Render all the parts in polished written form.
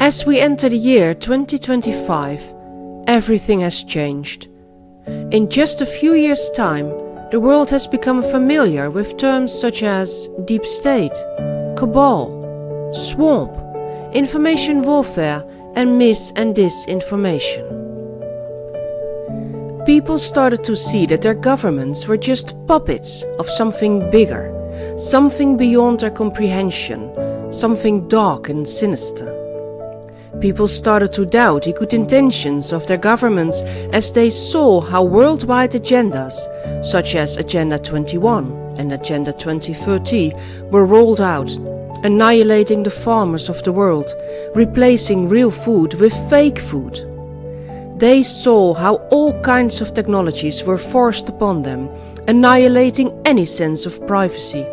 As we enter the year 2025, everything has changed. In just a few years' time, the world has become familiar with terms such as deep state, cabal, swamp, information warfare, and mis- and disinformation. People started to see that their governments were just puppets of something bigger, something beyond their comprehension, something dark and sinister. People started to doubt the good intentions of their governments as they saw how worldwide agendas, such as Agenda 21 and Agenda 2030, were rolled out, annihilating the farmers of the world, replacing real food with fake food. They saw how all kinds of technologies were forced upon them, annihilating any sense of privacy.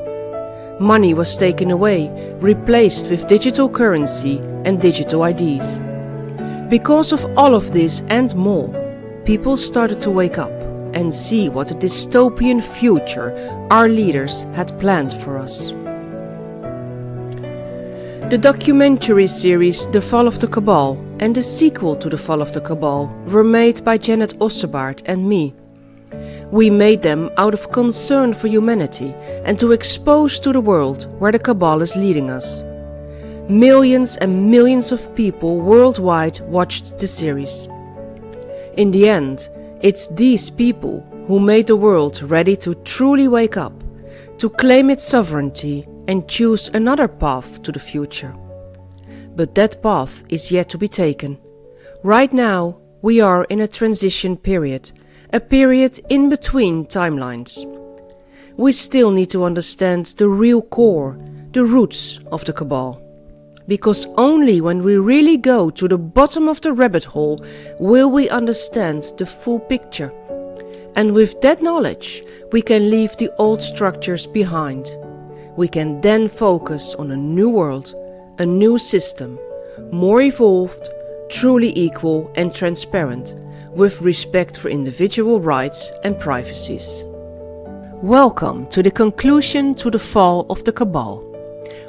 Money was taken away, replaced with digital currency and digital IDs. Because of all of this and more, people started to wake up and see what a dystopian future our leaders had planned for us. The documentary series The Fall of the Cabal and the sequel to The Fall of the Cabal were made by Janet Ossebaard and me. We made them out of concern for humanity and to expose to the world where the Cabal is leading us. Millions and millions of people worldwide watched the series. In the end, it's these people who made the world ready to truly wake up, to claim its sovereignty and choose another path to the future. But that path is yet to be taken. Right now, we are in a transition period, a period in between timelines. We still need to understand the real core, the roots of the Cabal. Because only when we really go to the bottom of the rabbit hole will we understand the full picture. And with that knowledge, we can leave the old structures behind. We can then focus on a new world, a new system, more evolved, truly equal and transparent, with respect for individual rights and privacies. Welcome to the conclusion to the fall of the Cabal,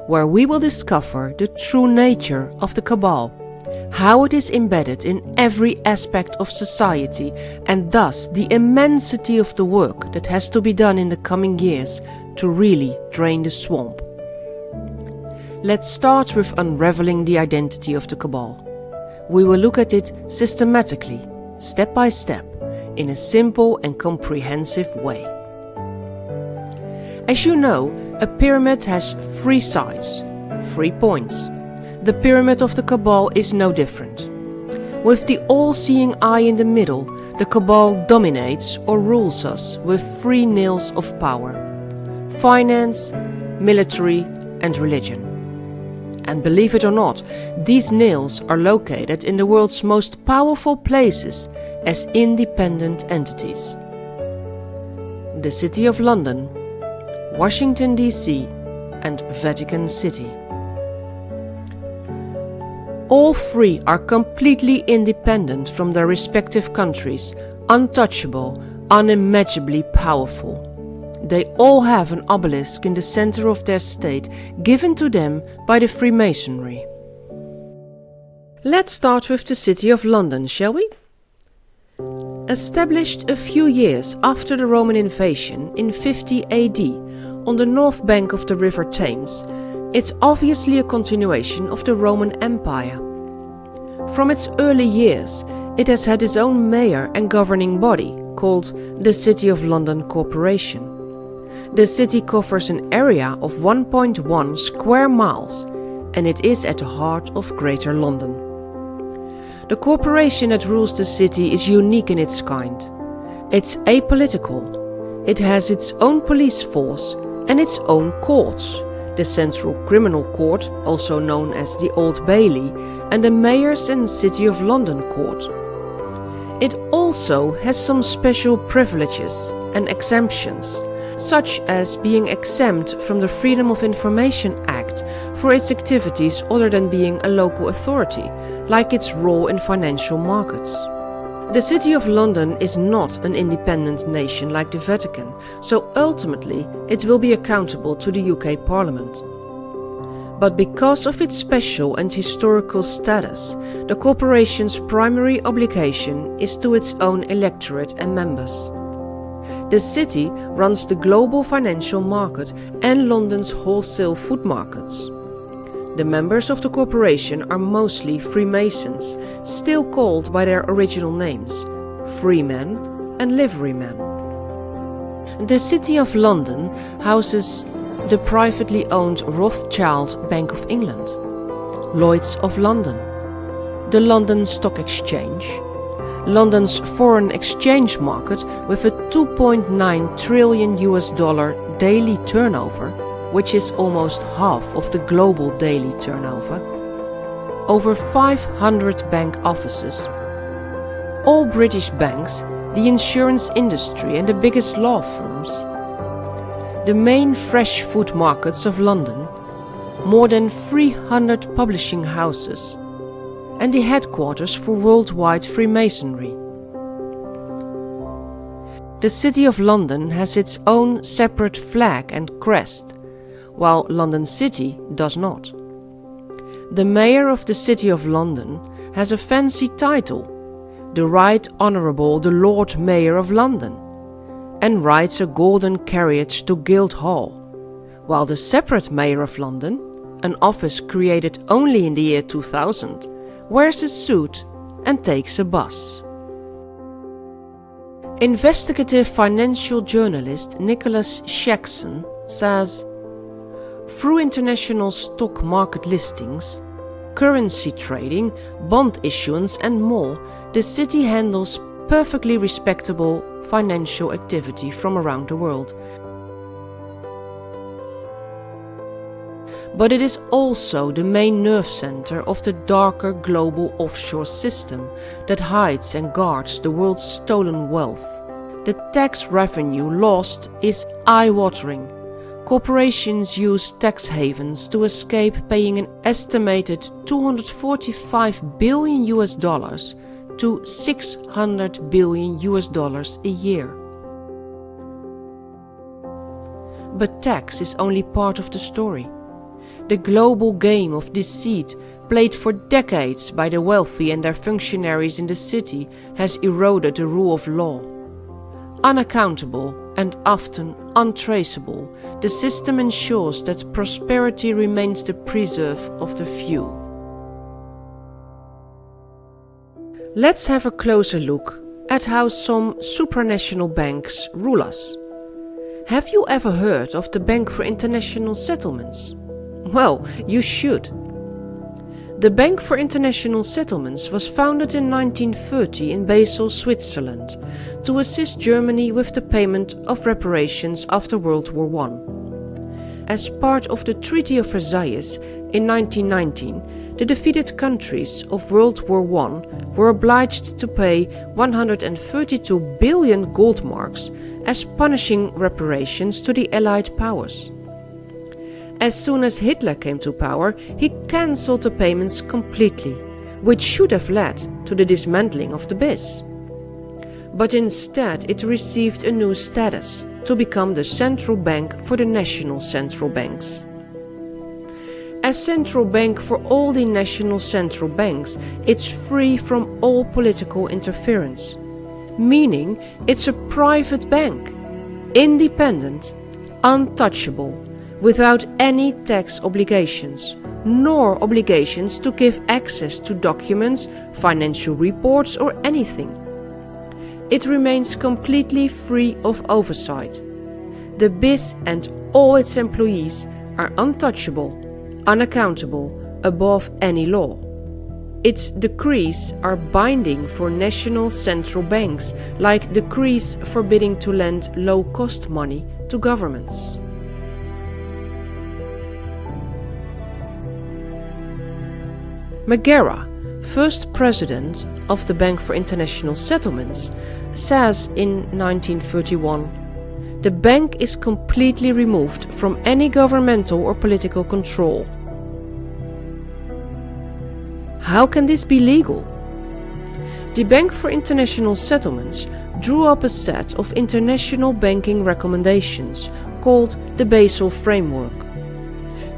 where we will discover the true nature of the Cabal, how it is embedded in every aspect of society, and thus the immensity of the work that has to be done in the coming years to really drain the swamp. Let's start with unraveling the identity of the Cabal. We will look at it systematically, step by step, in a simple and comprehensive way. As you know, a pyramid has 3 sides, 3 points. The pyramid of the Cabal is no different. With the all-seeing eye in the middle, the Cabal dominates or rules us with 3 nails of power: finance, military, and religion. And believe it or not, these nails are located in the world's most powerful places as independent entities: the City of London, Washington DC, and Vatican City. All 3 are completely independent from their respective countries, untouchable, unimaginably powerful. They all have an obelisk in the center of their state, given to them by the Freemasonry. Let's start with the City of London, shall we? Established a few years after the Roman invasion in 50 AD on the north bank of the River Thames, it's obviously a continuation of the Roman Empire. From its early years, it has had its own mayor and governing body, called the City of London Corporation. The city covers an area of 1.1 square miles, and it is at the heart of Greater London. The corporation that rules the city is unique in its kind. It's apolitical. It has its own police force and its own courts: the Central Criminal Court, also known as the Old Bailey, and the Mayor's and City of London Court. It also has some special privileges and exemptions, such as being exempt from the Freedom of Information Act for its activities other than being a local authority, like its role in financial markets. The City of London is not an independent nation like the Vatican, so ultimately it will be accountable to the UK Parliament. But because of its special and historical status, the corporation's primary obligation is to its own electorate and members. The city runs the global financial market and London's wholesale food markets. The members of the corporation are mostly Freemasons, still called by their original names, Freemen and Liverymen. The City of London houses the privately owned Rothschild Bank of England, Lloyd's of London, the London Stock Exchange, London's foreign exchange market with a $2.9 trillion daily turnover, which is almost half of the global daily turnover, over 500 bank offices, all British banks, the insurance industry and the biggest law firms, the main fresh food markets of London, more than 300 publishing houses, and the headquarters for worldwide Freemasonry. The City of London has its own separate flag and crest, while London City does not. The Mayor of the City of London has a fancy title, the Right Honourable the Lord Mayor of London, and rides a golden carriage to Guildhall, while the separate Mayor of London, an office created only in the year 2000, wears a suit and takes a bus. Investigative financial journalist Nicholas Shaxson says, through international stock market listings, currency trading, bond issuance and more, the city handles perfectly respectable financial activity from around the world. But it is also the main nerve center of the darker global offshore system that hides and guards the world's stolen wealth. The tax revenue lost is eye-watering. Corporations use tax havens to escape paying an estimated $245 billion to $600 billion a year. But tax is only part of the story. The global game of deceit played for decades by the wealthy and their functionaries in the city has eroded the rule of law. Unaccountable and often untraceable, the system ensures that prosperity remains the preserve of the few. Let's have a closer look at how some supranational banks rule us. Have you ever heard of the Bank for International Settlements? Well, you should. The Bank for International Settlements was founded in 1930 in Basel, Switzerland, to assist Germany with the payment of reparations after World War I. As part of the Treaty of Versailles in 1919, the defeated countries of World War I were obliged to pay 132 billion gold marks as punishing reparations to the Allied powers. As soon as Hitler came to power, he cancelled the payments completely, which should have led to the dismantling of the BIS. But instead it received a new status, to become the central bank for the national central banks. As central bank for all the national central banks, it's free from all political interference, meaning it's a private bank, independent, untouchable, without any tax obligations, nor obligations to give access to documents, financial reports or anything. It remains completely free of oversight. The BIS and all its employees are untouchable, unaccountable, above any law. Its decrees are binding for national central banks, like decrees forbidding to lend low-cost money to governments. Margera, first president of the Bank for International Settlements, says in 1931, "The bank is completely removed from any governmental or political control." How can this be legal? The Bank for International Settlements drew up a set of international banking recommendations called the Basel Framework.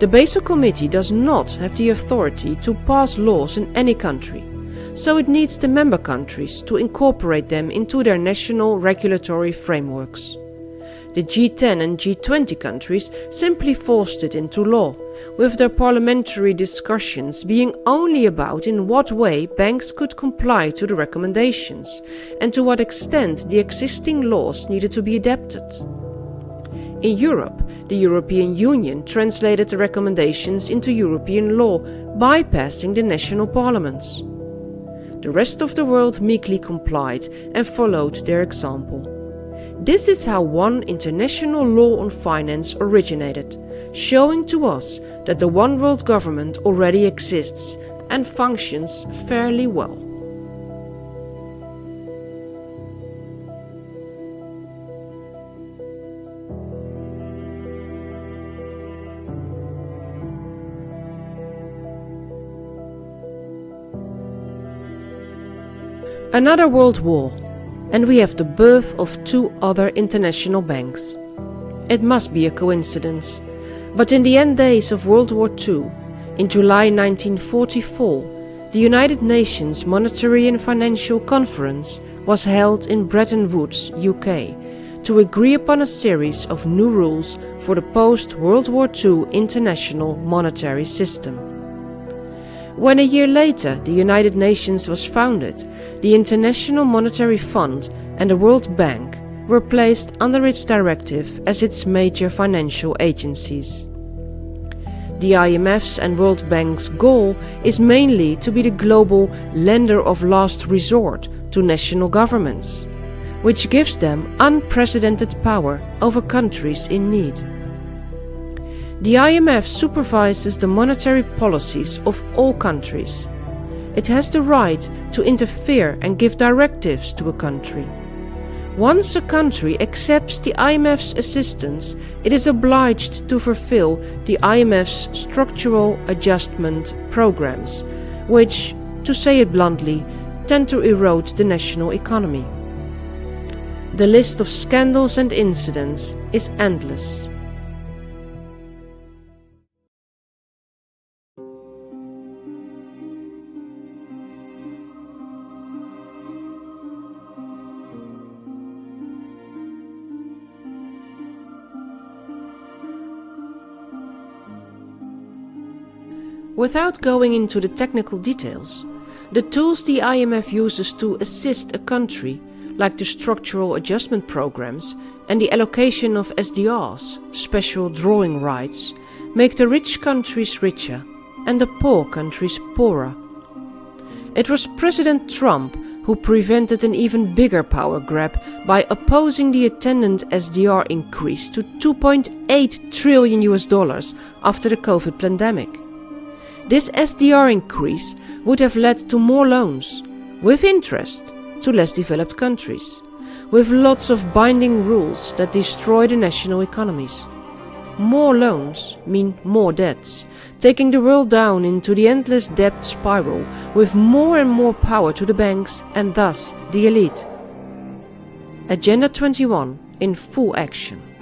The Basel Committee does not have the authority to pass laws in any country, so it needs the member countries to incorporate them into their national regulatory frameworks. The G10 and G20 countries simply forced it into law, with their parliamentary discussions being only about in what way banks could comply to the recommendations and to what extent the existing laws needed to be adapted. In Europe, the European Union translated the recommendations into European law, bypassing the national parliaments. The rest of the world meekly complied and followed their example. This is how one international law on finance originated, showing to us that the one world government already exists and functions fairly well. Another world war, and we have the birth of two other international banks. It must be a coincidence, but in the end days of World War II, in July 1944, the United Nations Monetary and Financial Conference was held in Bretton Woods, UK, to agree upon a series of new rules for the post-World War II international monetary system. When a year later the United Nations was founded, the International Monetary Fund and the World Bank were placed under its directive as its major financial agencies. The IMF's and World Bank's goal is mainly to be the global lender of last resort to national governments, which gives them unprecedented power over countries in need. The IMF supervises the monetary policies of all countries. It has the right to interfere and give directives to a country. Once a country accepts the IMF's assistance, it is obliged to fulfill the IMF's structural adjustment programs, which, to say it bluntly, tend to erode the national economy. The list of scandals and incidents is endless. Without going into the technical details, the tools the IMF uses to assist a country, like the structural adjustment programs and the allocation of SDRs, special drawing rights, make the rich countries richer and the poor countries poorer. It was President Trump who prevented an even bigger power grab by opposing the attendant SDR increase to $2.8 trillion after the COVID pandemic. This SDR increase would have led to more loans, with interest, to less developed countries, with lots of binding rules that destroy the national economies. More loans mean more debts, taking the world down into the endless debt spiral with more and more power to the banks and thus the elite. Agenda 21 in full action.